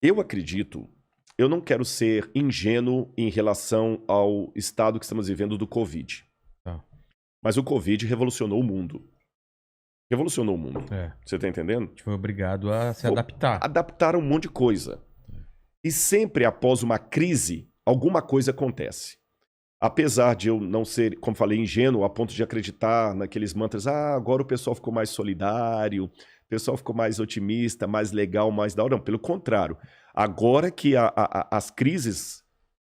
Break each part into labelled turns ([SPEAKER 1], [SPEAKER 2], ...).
[SPEAKER 1] Eu acredito, eu não quero ser ingênuo em relação ao estado que estamos vivendo do Covid.
[SPEAKER 2] Tá.
[SPEAKER 1] Mas o Covid revolucionou o mundo. Revolucionou o mundo.
[SPEAKER 2] É.
[SPEAKER 1] Você tá entendendo?
[SPEAKER 2] A gente foi obrigado a se adaptar.
[SPEAKER 1] Adaptaram um monte de coisa. E sempre após uma crise, alguma coisa acontece. Apesar de eu não ser, como falei, ingênuo, a ponto de acreditar naqueles mantras, agora o pessoal ficou mais solidário, o pessoal ficou mais otimista, mais legal, mais da hora. Não, pelo contrário. Agora que as crises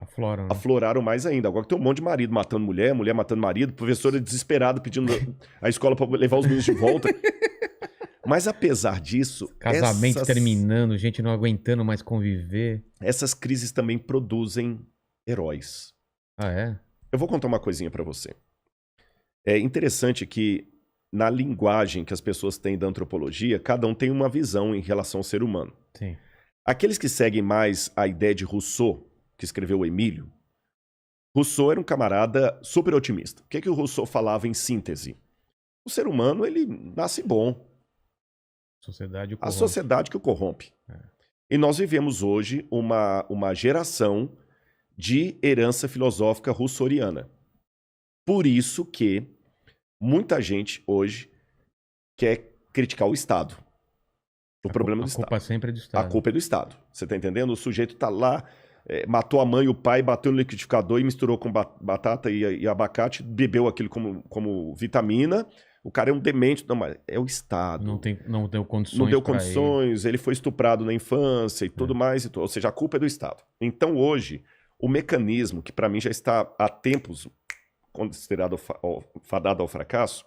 [SPEAKER 2] Afloram, né?
[SPEAKER 1] afloraram mais ainda. Agora tem um monte de marido matando mulher, mulher matando marido, professora desesperada pedindo a escola para levar os meninos de volta. Mas apesar disso...
[SPEAKER 2] Casamento terminando, gente não aguentando mais conviver.
[SPEAKER 1] Essas crises também produzem heróis.
[SPEAKER 2] Ah, é?
[SPEAKER 1] Eu vou contar uma coisinha para você. É interessante que na linguagem que as pessoas têm da antropologia, cada um tem uma visão em relação ao ser humano.
[SPEAKER 2] Sim.
[SPEAKER 1] Aqueles que seguem mais a ideia de Rousseau, que escreveu o Emílio, Rousseau era um camarada super otimista. O que o Rousseau falava em síntese? O ser humano, ele nasce bom.
[SPEAKER 2] Sociedade o
[SPEAKER 1] A
[SPEAKER 2] corrompe.
[SPEAKER 1] sociedade que o corrompe.
[SPEAKER 2] É.
[SPEAKER 1] E nós vivemos hoje uma geração de herança filosófica rousseauiana. Por isso que muita gente hoje quer criticar o Estado. O problema do Estado.
[SPEAKER 2] A culpa sempre é do Estado.
[SPEAKER 1] A culpa é do Estado. Você tá entendendo? O sujeito tá lá, matou a mãe e o pai, bateu no liquidificador e misturou com batata e abacate, bebeu aquilo como vitamina. O cara é um demente. Não, mas é o Estado.
[SPEAKER 2] Não deu condições.
[SPEAKER 1] Não deu condições, ele foi estuprado na infância e tudo mais. Ou seja, a culpa é do Estado. Então hoje, o mecanismo, que para mim já está há tempos considerado fadado ao fracasso,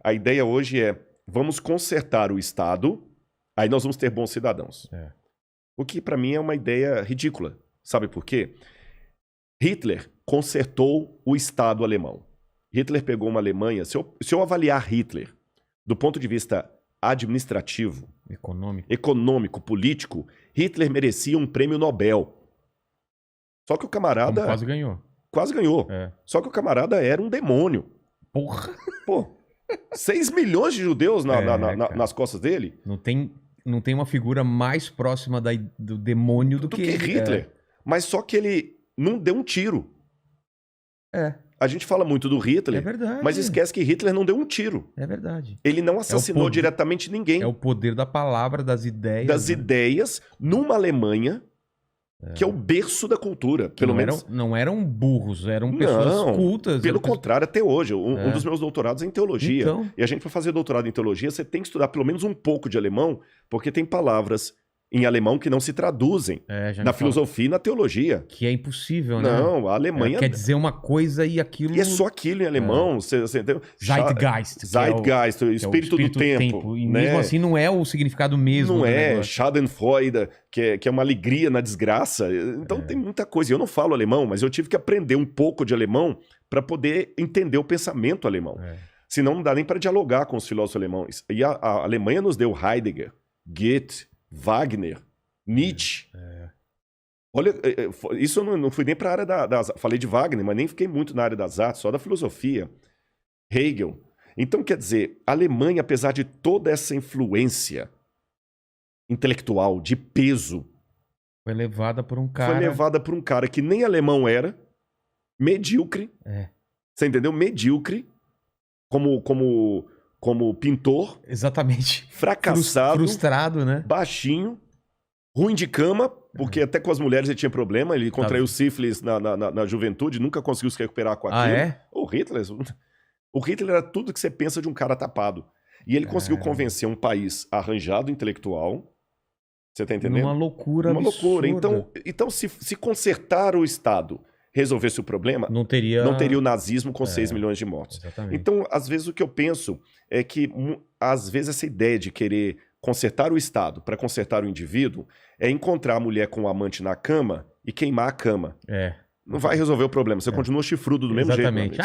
[SPEAKER 1] a ideia hoje é, vamos consertar o Estado, aí nós vamos ter bons cidadãos.
[SPEAKER 2] É.
[SPEAKER 1] O que para mim é uma ideia ridícula. Sabe por quê? Hitler consertou o Estado alemão. Hitler pegou uma Alemanha... Se eu avaliar Hitler do ponto de vista administrativo, econômico, político, Hitler merecia um prêmio Nobel. Só que o camarada...
[SPEAKER 2] Como quase ganhou.
[SPEAKER 1] Quase ganhou.
[SPEAKER 2] É.
[SPEAKER 1] Só que o camarada era um demônio.
[SPEAKER 2] Porra!
[SPEAKER 1] Pô, 6 milhões de judeus nas costas dele.
[SPEAKER 2] Não tem uma figura mais próxima do demônio do que
[SPEAKER 1] Hitler. Mas só que ele não deu um tiro.
[SPEAKER 2] É.
[SPEAKER 1] A gente fala muito do Hitler, mas esquece que Hitler não deu um tiro.
[SPEAKER 2] É verdade.
[SPEAKER 1] Ele não assassinou diretamente ninguém.
[SPEAKER 2] É o poder da palavra, das ideias.
[SPEAKER 1] Das ideias, numa Alemanha que é o berço da cultura. Pelo menos...
[SPEAKER 2] Não eram burros, eram pessoas cultas.
[SPEAKER 1] Pelo contrário, até hoje. Um dos meus doutorados é em teologia.
[SPEAKER 2] Então...
[SPEAKER 1] E a gente, para fazer doutorado em teologia, você tem que estudar pelo menos um pouco de alemão, porque tem palavras em alemão que não se traduzem na filosofia e na teologia.
[SPEAKER 2] Que é impossível, né?
[SPEAKER 1] Não, a Alemanha...
[SPEAKER 2] quer dizer uma coisa e aquilo...
[SPEAKER 1] E é só aquilo em alemão. Você entendeu?
[SPEAKER 2] Zeitgeist.
[SPEAKER 1] Zeitgeist, o espírito do tempo.
[SPEAKER 2] E
[SPEAKER 1] né?
[SPEAKER 2] mesmo assim não é o significado mesmo.
[SPEAKER 1] Não é. Schadenfreude, que é uma alegria na desgraça. Então tem muita coisa. Eu não falo alemão, mas eu tive que aprender um pouco de alemão para poder entender o pensamento alemão. Senão não dá nem para dialogar com os filósofos alemães. E a Alemanha nos deu Heidegger, Goethe, Wagner, Nietzsche. Olha, isso eu não fui nem para a área das... Falei de Wagner, mas nem fiquei muito na área das artes, só da filosofia. Hegel. Então, quer dizer, a Alemanha, apesar de toda essa influência intelectual, de peso...
[SPEAKER 2] Foi levada por um cara...
[SPEAKER 1] Foi levada por um cara que nem alemão era, medíocre. Você entendeu? Medíocre, como pintor.
[SPEAKER 2] Exatamente.
[SPEAKER 1] Fracassado.
[SPEAKER 2] Frustrado, né?
[SPEAKER 1] Baixinho. Ruim de cama, porque até com as mulheres ele tinha problema. Ele contraiu sífilis na juventude, nunca conseguiu se recuperar com aquilo. O Hitler era tudo que você pensa de um cara tapado. E ele conseguiu convencer um país arranjado intelectual. Você tá entendendo?
[SPEAKER 2] Uma loucura
[SPEAKER 1] absurda. Loucura. Então se consertar o Estado resolvesse o problema, não teria o nazismo com 6 milhões de mortos.
[SPEAKER 2] Exatamente.
[SPEAKER 1] Então, às vezes, o que eu penso é que, às vezes, essa ideia de querer consertar o Estado para consertar o indivíduo é encontrar a mulher com o amante na cama e queimar a cama. Não vai resolver o problema. Você continua chifrudo do mesmo jeito.
[SPEAKER 2] Exatamente.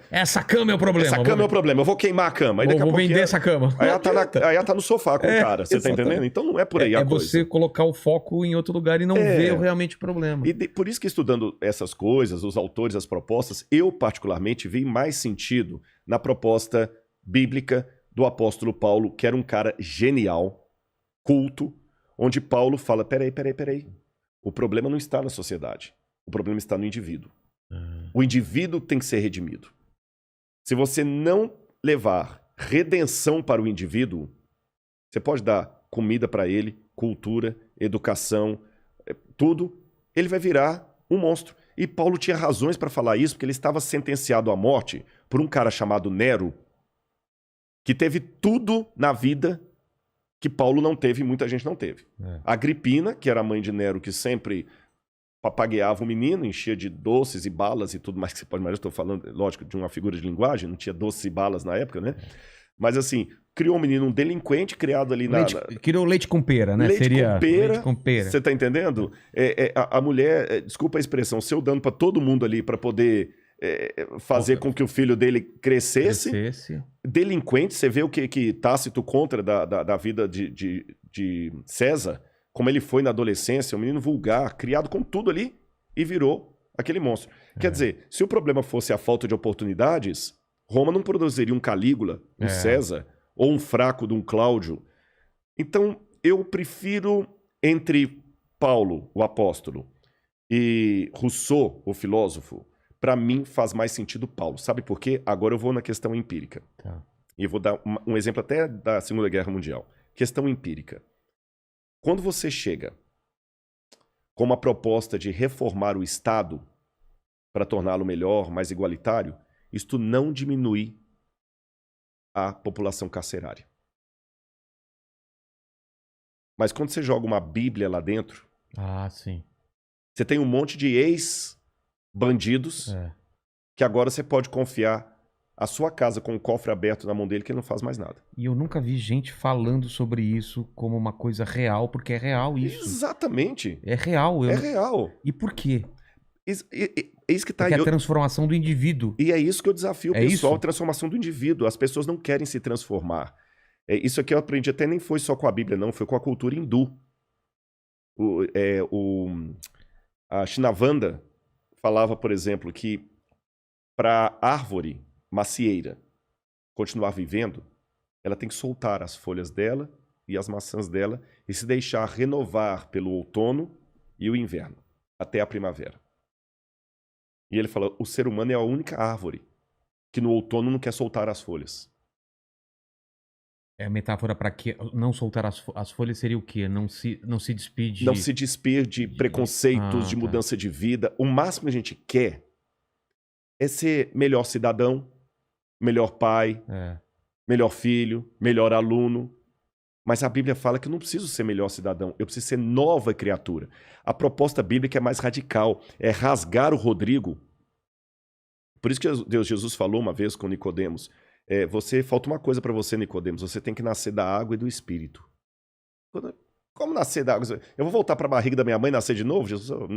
[SPEAKER 2] Essa cama é o problema.
[SPEAKER 1] Essa cama é o problema. Eu vou queimar a cama. Aí
[SPEAKER 2] vou vender essa cama.
[SPEAKER 1] Aí ela tá no sofá com o cara. Você tá entendendo? Então não é por aí a coisa.
[SPEAKER 2] É você colocar o foco em outro lugar e não ver realmente o problema.
[SPEAKER 1] E por isso que estudando essas coisas, os autores, as propostas, eu particularmente vi mais sentido na proposta bíblica do apóstolo Paulo, que era um cara genial, culto, onde Paulo fala, peraí. O problema não está na sociedade. O problema está no indivíduo. O indivíduo tem que ser redimido. Se você não levar redenção para o indivíduo, você pode dar comida para ele, cultura, educação, tudo, ele vai virar um monstro. E Paulo tinha razões para falar isso, porque ele estava sentenciado à morte por um cara chamado Nero, que teve tudo na vida que Paulo não teve e muita gente não teve. Agripina, que era a mãe de Nero, que sempre papagueava o menino, enchia de doces e balas e tudo mais que você pode imaginar. Estou falando, lógico, de uma figura de linguagem, não tinha doces e balas na época, né? Mas assim, criou um menino, um delinquente, criado ali
[SPEAKER 2] criou leite com pera, né?
[SPEAKER 1] Leite com pera. Você tá entendendo? A mulher, desculpa a expressão, seu dando para todo mundo ali para poder fazer com que o filho dele crescesse. Delinquente, você vê o que Tácito contra da vida de César, como ele foi na adolescência, um menino vulgar, criado com tudo ali e virou aquele monstro. Quer dizer, se o problema fosse a falta de oportunidades, Roma não produziria um Calígula, um César, ou um fraco de um Cláudio. Então, eu prefiro entre Paulo, o apóstolo, e Rousseau, o filósofo, para mim faz mais sentido Paulo. Sabe por quê? Agora eu vou na questão empírica. E eu vou dar um exemplo até da Segunda Guerra Mundial. Questão empírica. Quando você chega com uma proposta de reformar o Estado para torná-lo melhor, mais igualitário, isto não diminui a população carcerária. Mas quando você joga uma Bíblia lá dentro, você tem um monte de ex-bandidos que agora você pode confiar a sua casa com o cofre aberto na mão dele que ele não faz mais nada.
[SPEAKER 2] E eu nunca vi gente falando sobre isso como uma coisa real, porque é real isso.
[SPEAKER 1] Exatamente.
[SPEAKER 2] É real.
[SPEAKER 1] É real.
[SPEAKER 2] E por quê?
[SPEAKER 1] É isso que tá
[SPEAKER 2] aí. É a transformação do indivíduo.
[SPEAKER 1] E é isso que eu desafio o pessoal, a transformação do indivíduo. As pessoas não querem se transformar. Isso aqui eu aprendi até nem foi só com a Bíblia, não. Foi com a cultura hindu. A Shinavanda falava, por exemplo, que para a árvore macieira continuar vivendo, ela tem que soltar as folhas dela e as maçãs dela e se deixar renovar pelo outono e o inverno, até a primavera. E ele fala, o ser humano é a única árvore que no outono não quer soltar as folhas.
[SPEAKER 2] É a metáfora para que não soltar as folhas seria o quê? Não se despir
[SPEAKER 1] Não se despir de preconceitos, de mudança de vida. O máximo que a gente quer é ser melhor cidadão, melhor pai, melhor filho, melhor aluno. Mas a Bíblia fala que eu não preciso ser melhor cidadão, eu preciso ser nova criatura. A proposta bíblica é mais radical, é rasgar o Rodrigo. Por isso que Jesus falou uma vez com Nicodemos, falta uma coisa para você, Nicodemos, você tem que nascer da água e do Espírito. Como nascer da água? Eu vou voltar para a barriga da minha mãe e nascer de novo? Jesus,